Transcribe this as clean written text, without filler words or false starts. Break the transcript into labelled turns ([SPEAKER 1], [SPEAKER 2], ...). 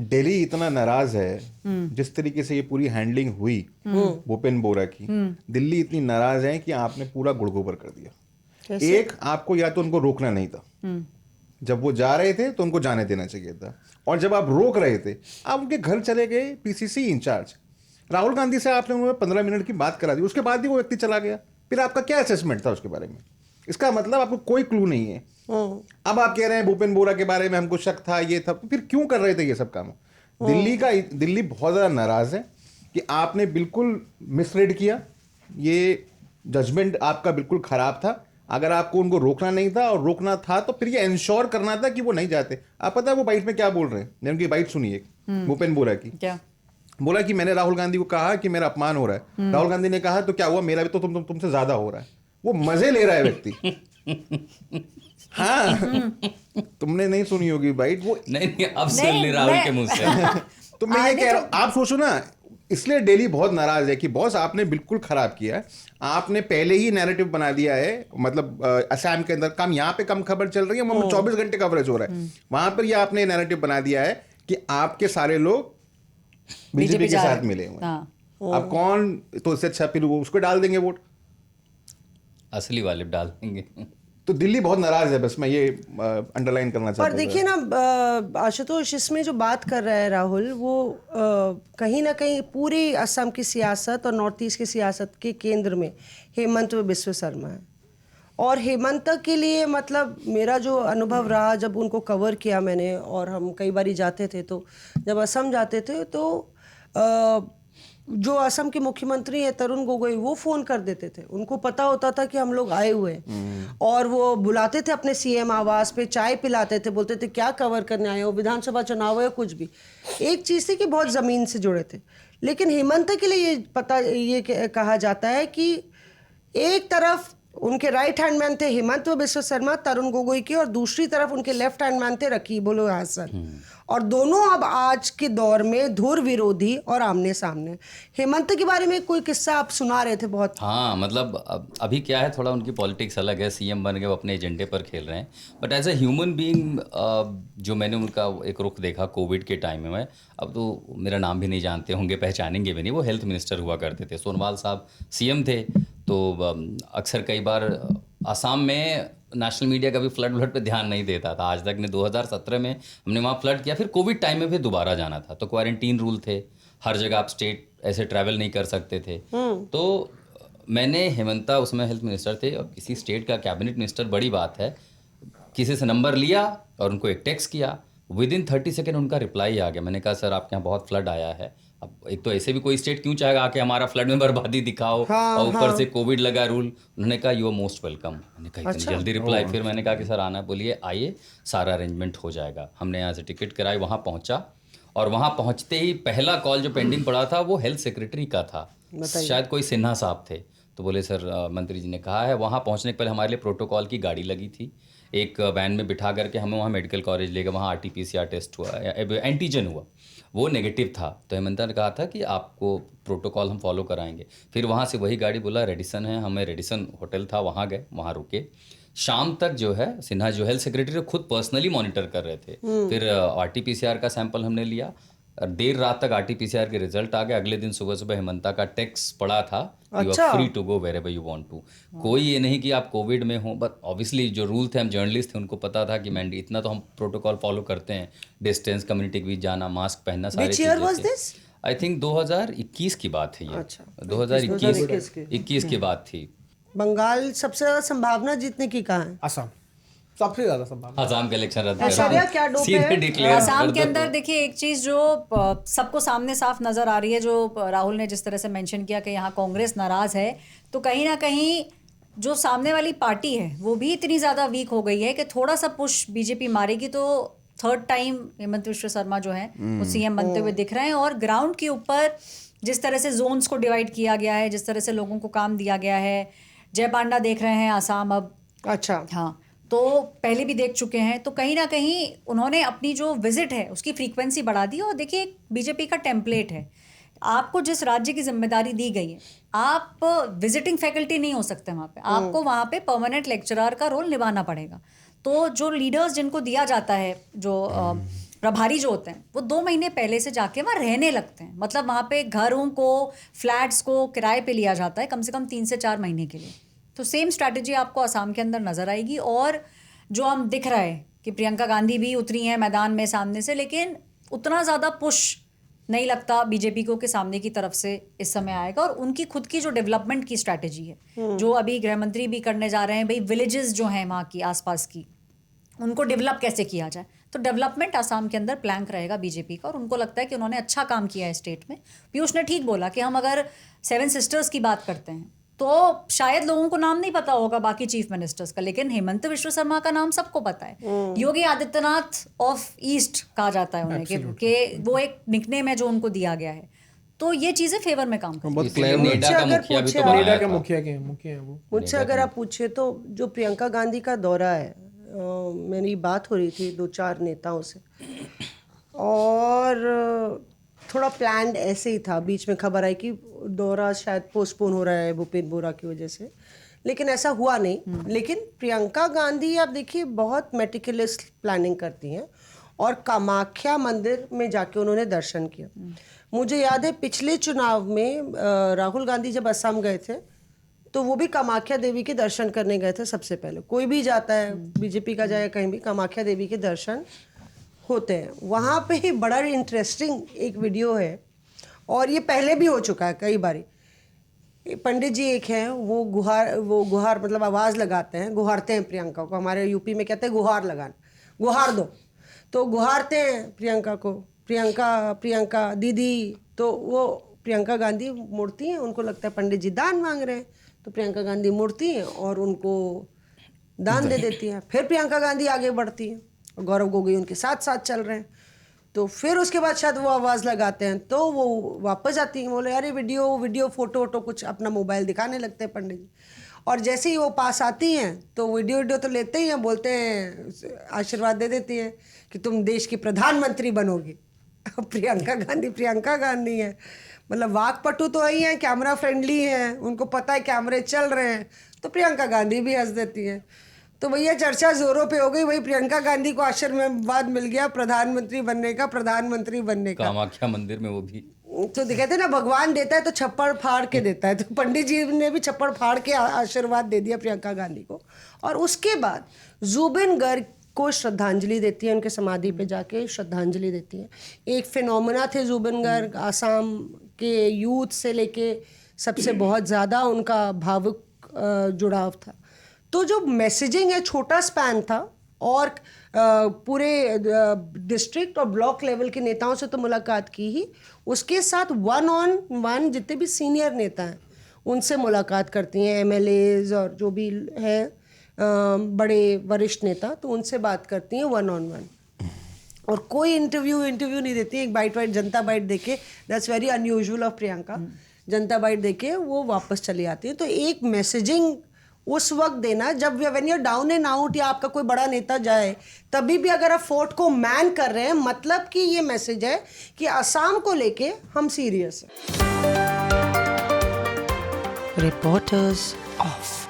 [SPEAKER 1] दिल्ली इतना नाराज है, जिस तरीके से ये पूरी हैंडलिंग हुई भूपेन बोरा की, दिल्ली इतनी नाराज है कि आपने पूरा गुड़गोबर कर दिया। एक, आपको या तो उनको रोकना नहीं था, जब वो जा रहे थे तो उनको जाने देना चाहिए था, और जब आप रोक रहे थे आप उनके घर चले गए। पीसीसी इंचार्ज राहुल गांधी से आपने उन्होंने 15 मिनट की बात करा दी, उसके बाद ही वो व्यक्ति चला गया। फिर आपका क्या असेसमेंट था उसके बारे में? इसका मतलब आपको कोई क्लू नहीं है। अब आप कह रहे हैं भूपेन बोरा के बारे में हमको शक था, ये था, तो फिर क्यों कर रहे थे ये सब काम? दिल्ली बहुत ज्यादा नाराज है कि आपने बिल्कुल मिसरीड किया। ये जजमेंट आपका बिल्कुल खराब था। अगर आपको उनको रोकना नहीं था और रोकना था तो फिर ये इंश्योर करना था कि वो नहीं जाते। आप पता है वो बाइट में क्या बोल रहे हैं? मैंने उनकी बाइट सुनी एक, भूपेन बोरा की। क्या बोला? कि मैंने राहुल गांधी को कहा कि मेरा अपमान हो रहा है। राहुल गांधी ने कहा तो क्या हुआ, मेरा भी तो तुमसे ज्यादा हो रहा है। वो मजे ले रहा है व्यक्ति। हाँ, तुमने नहीं सुनी होगी बाइट वो।
[SPEAKER 2] नहीं अब सुन ली राहुल के मुंह से।
[SPEAKER 1] तो मैं ये कह रहा हूं, आप सोचो ना, इसलिए दिल्ली बहुत नाराज है कि बॉस आपने बिल्कुल खराब किया है। आपने पहले ही नैरेटिव बना दिया है, मतलब असम के अंदर कम, यहाँ पे कम खबर चल रही है, वहां 24 घंटे कवरेज हो रहा है। वहां पर ये आपने नैरेटिव बना दिया है कि आपके सारे लोग बीजेपी के साथ मिले हुए हैं। अब कौन, तो इससे अच्छा फिर उसको डाल देंगे वोट,
[SPEAKER 2] असली वाले डाल देंगे।
[SPEAKER 1] तो दिल्ली बहुत नाराज है। बस मैं ये अंडरलाइन करना चाहता हूं।
[SPEAKER 3] और देखिए ना आशुतोष, इसमें जो बात कर रहा है राहुल, वो कहीं ना कहीं पूरी असम की सियासत और नॉर्थ ईस्ट की सियासत के केंद्र में हेमंत बिस्व शर्मा है। और हेमंत के लिए, मतलब मेरा जो अनुभव रहा जब उनको कवर किया मैंने, और हम कई बार जाते थे, तो जब असम जाते थे तो जो असम के मुख्यमंत्री हैं तरुण गोगोई, वो फोन कर देते थे। उनको पता होता था कि हम लोग आए हुए हैं, और वो बुलाते थे अपने सीएम आवास पे, चाय पिलाते थे, बोलते थे क्या कवर करने आए हो, विधानसभा चुनाव है कुछ भी। एक चीज़ थी कि बहुत ज़मीन से जुड़े थे। लेकिन हेमंत के लिए ये कहा जाता है कि एक तरफ उनके राइट हैंड मैन थे हेमंत बिस्व शर्मा तरुण गोगोई के, और दूसरी तरफ उनके लेफ्ट हैंड मैन थे रकीबुल हसन। और दोनों अब आज के दौर में धुर विरोधी और आमने सामने। हेमंत के बारे में कोई किस्सा आप सुना रहे थे बहुत।
[SPEAKER 2] हाँ, मतलब अभी क्या है, थोड़ा उनकी पॉलिटिक्स अलग है, सीएम बन गए, वो अपने एजेंडे पर खेल रहे हैं। But as a human being, जो मैंने उनका एक रुख देखा कोविड के टाइम में, अब तो मेरा नाम भी नहीं जानते होंगे, पहचानेंगे भी नहीं, वो हेल्थ मिनिस्टर हुआ करते थे। सोनवाल साहब सीएम थे। तो अक्सर कई बार आसाम में नेशनल मीडिया कभी फ्लड पे ध्यान नहीं देता था आज तक ने। 2017 में हमने वहाँ फ्लड किया, फिर कोविड टाइम में फिर दोबारा जाना था, तो क्वारंटीन रूल थे, हर जगह आप स्टेट ऐसे ट्रैवल नहीं कर सकते थे। तो मैंने हेमंता उसमें हेल्थ मिनिस्टर थे और किसी स्टेट का कैबिनेट मिनिस्टर, बड़ी बात है, किसी से नंबर लिया और उनको एक टेक्स्ट किया, विद इन 30 सेकेंड उनका रिप्लाई आ गया। मैंने कहा सर आपके यहाँ बहुत फ्लड आया है, अब एक तो ऐसे भी कोई स्टेट क्यों चाहेगा आके हमारा फ्लड में बर्बादी दिखाओ, और ऊपर से कोविड लगा रूल। उन्होंने कहा यू आर मोस्ट वेलकम। मैंने कहा इतनी जल्दी रिप्लाई? फिर मैंने कहा कि सर आना, बोलिए आइए, सारा अरेंजमेंट हो जाएगा। हमने यहाँ से टिकट कराई, वहाँ पहुँचा, और वहाँ पहुँचते ही पहला कॉल जो पेंडिंग पड़ा था वो हेल्थ सेक्रेटरी का था, शायद कोई सिन्हा साहब थे। तो बोले सर मंत्री जी ने कहा है। वहाँ पहुँचने के पहले हमारे लिए प्रोटोकॉल की गाड़ी लगी थी, एक वैन में बिठा करके हमें वहाँ मेडिकल कॉलेज ले गए, वहाँ RT-PCR टेस्ट हुआ, एंटीजन हुआ, वो नेगेटिव था। तो हेमंता ने कहा था कि आपको प्रोटोकॉल हम फॉलो कराएंगे। फिर वहाँ से वही गाड़ी, बोला रेडिसन है, हमें रेडिसन होटल था, वहाँ गए, वहाँ रुके। शाम तक जो है सिन्हा जो हेल्थ सेक्रेटरी खुद पर्सनली मॉनिटर कर रहे थे। फिर RT-PCR का सैंपल हमने लिया, देर रात तक RT-PCR के रिजल्ट आ गए। अगले दिन सुबह सुबह हेमंता का टेक्स्ट पड़ा था, you are free to go wherever you want to. कोई ये नहीं कि आप कोविड में हो, बट ऑब्वियसली जो रूल थे, हम जर्नलिस्ट थे, उनको पता था कि मैंडी इतना तो हम प्रोटोकॉल फॉलो करते हैं, डिस्टेंस, कम्युनिटी के बीच जाना, मास्क पहनना, सारी चीजें। आई थिंक 2021 की बात है ये। अच्छा, 2021 की बात थी।
[SPEAKER 3] बंगाल सबसे ज्यादा संभावना जीतने की कहाँ है?
[SPEAKER 4] असम सबसे ज्यादा संभावना।
[SPEAKER 2] आसाम का इलेक्शन रद्द
[SPEAKER 3] क्या डोप है
[SPEAKER 5] आसाम के अंदर? देखिए एक चीज जो सबको सामने साफ नजर आ रही है, जो राहुल ने जिस तरह से मेंशन किया कि यहाँ कांग्रेस नाराज है, तो कहीं ना कहीं जो सामने वाली पार्टी है वो भी इतनी ज्यादा वीक हो गई है कि थोड़ा सा पुश बीजेपी मारेगी तो थर्ड टाइम हेमंत बिस्व शर्मा जो है वो सीएम बनते हुए दिख रहे हैं। और ग्राउंड के ऊपर जिस तरह से जोन्स को डिवाइड किया गया है, जिस तरह से लोगों को काम दिया गया है, जय पांडा देख रहे हैं आसाम अब।
[SPEAKER 3] अच्छा,
[SPEAKER 5] हाँ, तो पहले भी देख चुके हैं, तो कहीं ना कहीं उन्होंने अपनी जो विजिट है उसकी फ्रीक्वेंसी बढ़ा दी। और देखिए बीजेपी का टेम्पलेट है, आपको जिस राज्य की जिम्मेदारी दी गई है, आप विजिटिंग फैकल्टी नहीं हो सकते वहाँ पे, आपको वहाँ पे परमानेंट लेक्चरर का रोल निभाना पड़ेगा। तो जो लीडर्स जिनको दिया जाता है, जो प्रभारी जो होते हैं वो 2 महीने पहले से जाके वहाँ रहने लगते हैं, मतलब वहाँ पे घरों को, फ्लैट्स को किराए पे लिया जाता है कम से कम 3 से 4 महीने के लिए। तो सेम स्ट्रैटेजी आपको असम के अंदर नजर आएगी। और जो हम दिख रहा है कि प्रियंका गांधी भी उतरी हैं मैदान में सामने से, लेकिन उतना ज़्यादा पुश नहीं लगता बीजेपी को कि सामने की तरफ से इस समय आएगा। और उनकी खुद की जो डेवलपमेंट की स्ट्रैटेजी है, जो अभी गृह मंत्री भी करने जा रहे हैं, भाई विलेजेस जो हैं वहाँ की आसपास की, उनको डेवलप कैसे किया जाए। तो डेवलपमेंट आसाम के अंदर प्लैंक रहेगा बीजेपी का, और उनको लगता है कि उन्होंने अच्छा काम किया है स्टेट में। पीयूष ने ठीक बोला कि हम अगर 7 सिस्टर्स की बात करते हैं तो शायद लोगों को नाम नहीं पता होगा बाकी चीफ मिनिस्टर्स का, लेकिन हेमंत विश्व शर्मा का नाम सबको पता है। योगी आदित्यनाथ ऑफ ईस्ट कहा जाता है उन्हें कि वो एक निकनेम है जो उनको दिया गया है। तो ये चीज़ें फेवर में काम करती हैं।
[SPEAKER 1] बहुत
[SPEAKER 2] इसलिए
[SPEAKER 1] क्लेवर
[SPEAKER 2] नोएडा का
[SPEAKER 3] अगर
[SPEAKER 2] मुखिया भी तो
[SPEAKER 3] पूछे
[SPEAKER 2] बनाया
[SPEAKER 4] नोएडा के
[SPEAKER 2] था।
[SPEAKER 4] मुखिया हैं वो।
[SPEAKER 3] मुझसे अगर आप पूछे तो जो प्रियंका गांधी का दौरा है, मेरी बात हो रही थी 2-4 नेताओं से, और थोड़ा प्लान्ड ऐसे ही था। बीच में खबर आई कि दौरा शायद पोस्टपोन हो रहा है भूपेन बोरा की वजह से, लेकिन ऐसा हुआ नहीं। लेकिन प्रियंका गांधी आप देखिए बहुत मेटिकुलस प्लानिंग करती हैं, और कामाख्या मंदिर में जाके उन्होंने दर्शन किया। मुझे याद है पिछले चुनाव में राहुल गांधी जब असम गए थे तो वो भी कामाख्या देवी के दर्शन करने गए थे सबसे पहले। कोई भी जाता है, बीजेपी का जाए कहीं भी, कामाख्या देवी के दर्शन होते हैं। वहाँ पे ही बड़ा इंटरेस्टिंग एक वीडियो है, और ये पहले भी हो चुका है कई बारी। पंडित जी एक हैं, वो गुहार मतलब आवाज़ लगाते हैं, गुहारते हैं प्रियंका को। हमारे यूपी में कहते हैं गुहार लगाना, गुहार दो। तो गुहारते हैं प्रियंका को, प्रियंका दीदी। तो वो प्रियंका गांधी मुड़ती हैं, उनको लगता है पंडित जी दान मांग रहे हैं, तो प्रियंका गांधी मुड़ती हैं और उनको दान दे देती हैं। फिर प्रियंका गांधी आगे बढ़ती हैं, और गौरव गोगोई उनके साथ साथ चल रहे हैं। तो फिर उसके बाद शायद वो आवाज़ लगाते हैं, तो वो वापस आती हैं, बोले अरे वीडियो फोटो कुछ अपना मोबाइल दिखाने लगते हैं पंडित जी। और जैसे ही वो पास आती हैं तो वीडियो तो लेते ही हैं, बोलते हैं, आशीर्वाद दे देती हैं कि तुम देश की प्रधानमंत्री बनोगी। प्रियंका गांधी है, मतलब वाकपटु तो वही है, कैमरा फ्रेंडली है, उनको पता है कैमरे चल रहे हैं, तो प्रियंका गांधी भी हंस देती है। तो भैया चर्चा जोरों पे हो गई, वही प्रियंका गांधी को आशीर्वाद मिल गया प्रधानमंत्री बनने का।
[SPEAKER 2] कामाख्या मंदिर में वो भी
[SPEAKER 3] तो कहते हैं ना, भगवान देता है तो छप्पड़ फाड़ के देता है, तो पंडित जी ने भी छप्पड़ फाड़ के आशीर्वाद दे दिया प्रियंका गांधी को। और उसके बाद जुबिन गर्ग को श्रद्धांजलि देती है, उनके समाधि पे जाके श्रद्धांजलि देती है। एक फिनोमेना थे जुबिन गर्ग, आसाम के यूथ से लेके सबसे बहुत ज़्यादा उनका भावुक जुड़ाव था। तो जो मैसेजिंग है, छोटा स्पैन था, और पूरे डिस्ट्रिक्ट और ब्लॉक लेवल के नेताओं से तो मुलाकात की ही, उसके साथ 1-on-1 जितने भी सीनियर नेता हैं उनसे मुलाकात करती हैं, MLAs और जो भी हैं बड़े वरिष्ठ नेता, तो उनसे बात करती हैं 1-on-1। और कोई इंटरव्यू नहीं देती। एक बाइट जनता बाइट देके, that's very unusual of Priyanka, Janata bite देके वो वापस चली आती है। तो एक मैसेजिंग उस वक्त देना जब when you down and out, या आपका कोई बड़ा नेता जाए, तभी भी अगर आप फोर्ट को मैन कर रहे हैं, मतलब कि ये मैसेज है कि असम को लेके हम सीरियस हैं।
[SPEAKER 6] Reporters of